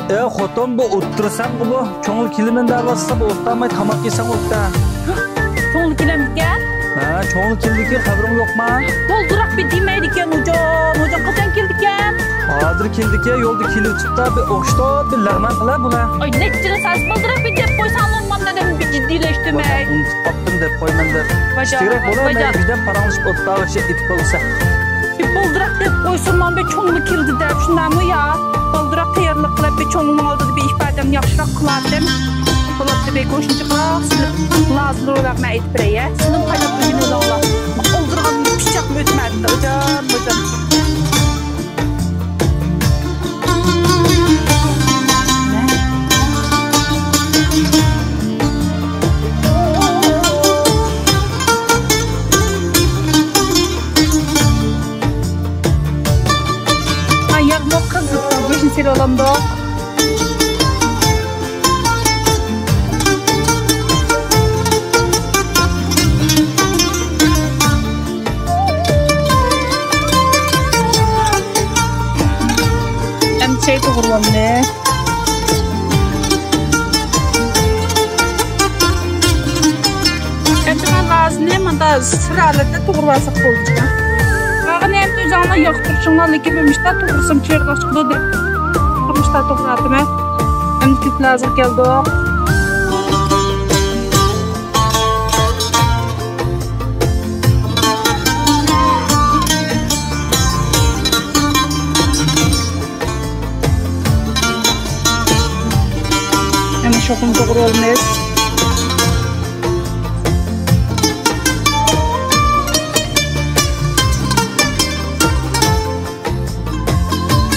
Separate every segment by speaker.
Speaker 1: Xotin bu o'ttirsan bu ko'ngil kilimin davasida bu o'ttamay tamoq yesang o'tda.
Speaker 2: Ko'ngil kilimga?
Speaker 1: Ha, ko'ngil kilidiki xabarim yo'qmi?
Speaker 2: Dolduroq bir demaydi ekan hocam. Hocam qachon keldi ekan?
Speaker 1: Hozir keldik yo'lda kelib chiqdi bir o'xshto bir lag'man qilar bular.
Speaker 2: Ay nechta siz dolduroq bir deb qo'ysang olmam dedim bir jiddiylashdimi?
Speaker 1: Unutib qopdim deb qo'yman deb. Kerak bo'lar men bizdan paranglashib o'tdag'icha itib bo'lsa.
Speaker 2: Bir dolduroq deb qo'ysam men bir ko'ngil kildi deb shundaymi ya? Dolduroq tayyorlik qilib bir ko'ngilning oldida bir ifodam yaxshiroq qilardim. Qolibdi bir qo'shimcharoq silib lazım o'ylab aytib beraya. Sizni qaynab turgan o'zinglar. Oldirgan pichoq o'tmadi hocam. Seri olamda. Şey to'g'rilam ne? Endi men vazne menda siralarda to'g'rilasa bo'ldi. Qani endi o'zingni yoqtirishinglar lekin bo'lmishda to'g'risam cherda chiqdi deb. Qurishda to'g'radimi? Endi kit lazım keldi. Şokun doğru olmaz.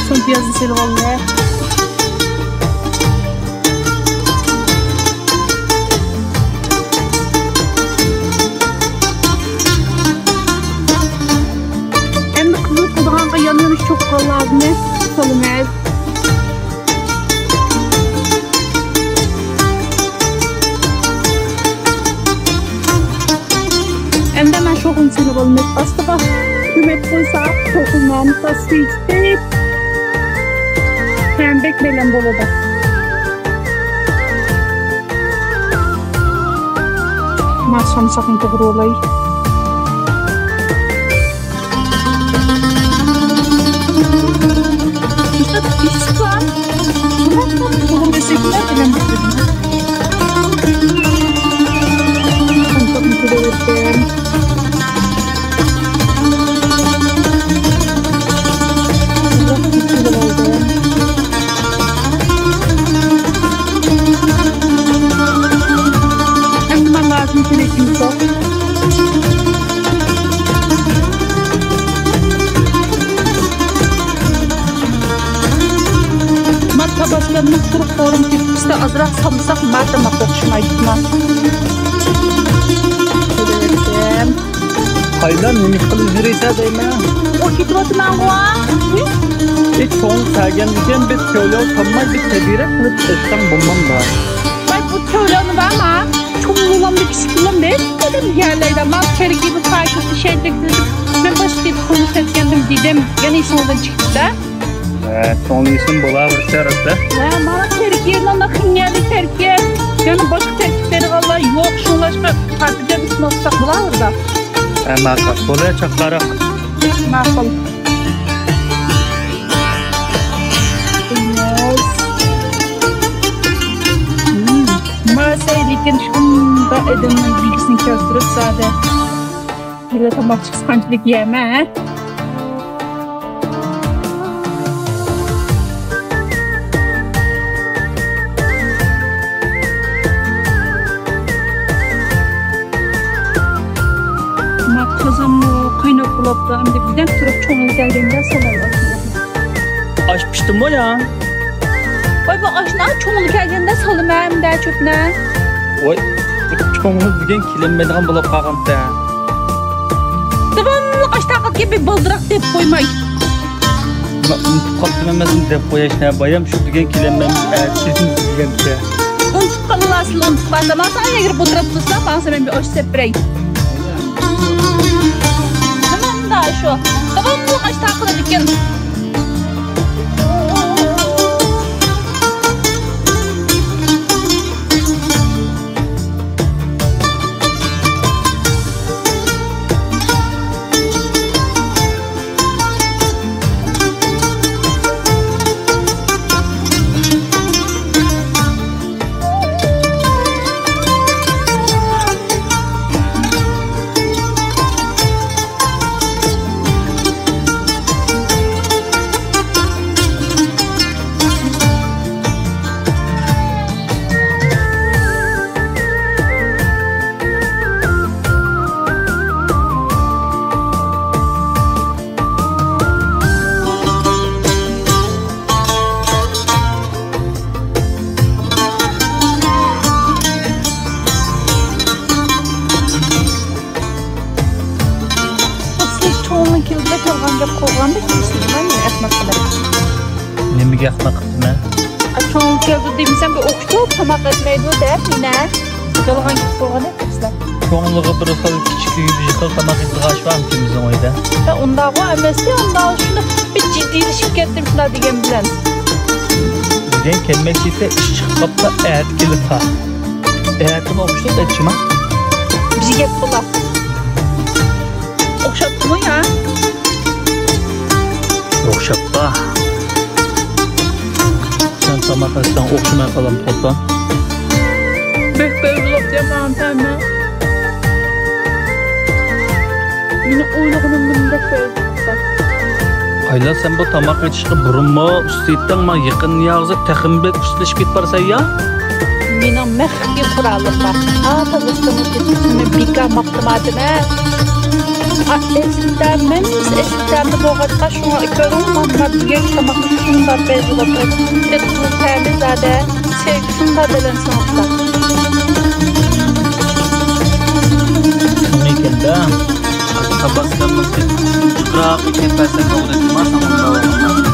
Speaker 2: Son piyazı seri olmaz. Hem de kızıl kuduğun yanıyormuş çok lazım. Olmaz. Endi men şoqun seni olmaz. Aslında hükümet koysa şoqundan tasdikti. Pembek bilen boladı. Maşam şoqun doğru olay. İşte İslam. Şoqun desekler bilen bitirdim. Şoqun kudururken. Tabaslarını kurup korum tepkisi de azırak samsak martama kokşumaydıkma. Söyledim.
Speaker 1: Haydan nemi kılıp yürüyse deyme.
Speaker 2: O gitmedim ben o an.
Speaker 1: Hiç son sergendikken biz köylü tanımay bir tedbire kılıp eşten bulmam da.
Speaker 2: Ben bu köylünü ben ha. Çok ulan bir psikolog değil. Dedim yerlerde ben kere gibi farklı şeyler dedim. Ben başlayıp konuşurken dedim. Gene isim oradan çıktı da.
Speaker 1: Son isim bula vursa arası.
Speaker 2: Bana terkiye'den de kıymetli terkiye. Yani başka terkikleri vallahi yok. Şunlaşma partide bir sınavsak bulalım da.
Speaker 1: Makul. Buraya çakarak.
Speaker 2: Makul. Masaylıkken şunda edemin bilgisini köstürüp sade. Bir de tam açık sancılık yeme. Hem de birden durup çoğunluğu geldiğinde salarlar.
Speaker 1: Aş piştim o ya.
Speaker 2: Oy bu aşına çoğunluğu geldiğinde salım hem de çöpüne.
Speaker 1: Oy çoğunluğu bugün kilinmediğin bulup kalkın da.
Speaker 2: Devamlı aş takıt gibi baldırak deyip koymay.
Speaker 1: Unutup kalktım emezim deyip koyaşına bayım şu bugün kilinmemiz sizin bugün de.
Speaker 2: Unutup kalırlasın unutup kalırlasın. Ben sana girip oturup tutsam ben sana bir aş sepireyim. Şu. Tamam mı? Kaç takıla dükkan? Ondan bir kimsin? Esmak kadar.
Speaker 1: Nemiga ahmaq qiptimi?
Speaker 2: Çoğun keldi demişsem bir okştu tamak etmeydi der yine. Yolgan gitip bolğan etmişler.
Speaker 1: Ko'nglig'i bir xil kichik bir xil tamaq yediğaş var kimizin oyda.
Speaker 2: Onda o emesi onda şunu bir ciddiyleşip kettim şuna degen bilen.
Speaker 1: Degan kelmekçiyse ish chiqib qopsa ayat kelib ha. Ayatini o'qishib aytchima.
Speaker 2: Bizi gep bular. Okşattı mı ya?
Speaker 1: O'xshabba. Sen tamaq qilsang o'xshamay qolam to'pdan.
Speaker 2: Bek beyzulab diyemem temme. Yine oylağının bunda beyzulab.
Speaker 1: Ayla sen bu tamaq etishga burunmi, ustiddanmi yaqin yog'zib taxmbek ustlashib ketib borsan ya?
Speaker 2: Mening mehki quralim bor. Tazasını ketishini bika maqtamadim-a. Esitlerdi boğazda şuna ikörüm mamlar diye tamak şunda beyzulab. Etini temiz zade sevgişinde delen sanatda.
Speaker 1: Mekenda tabaskanın çıkraq ekan pasanga o'rgatmasan unda.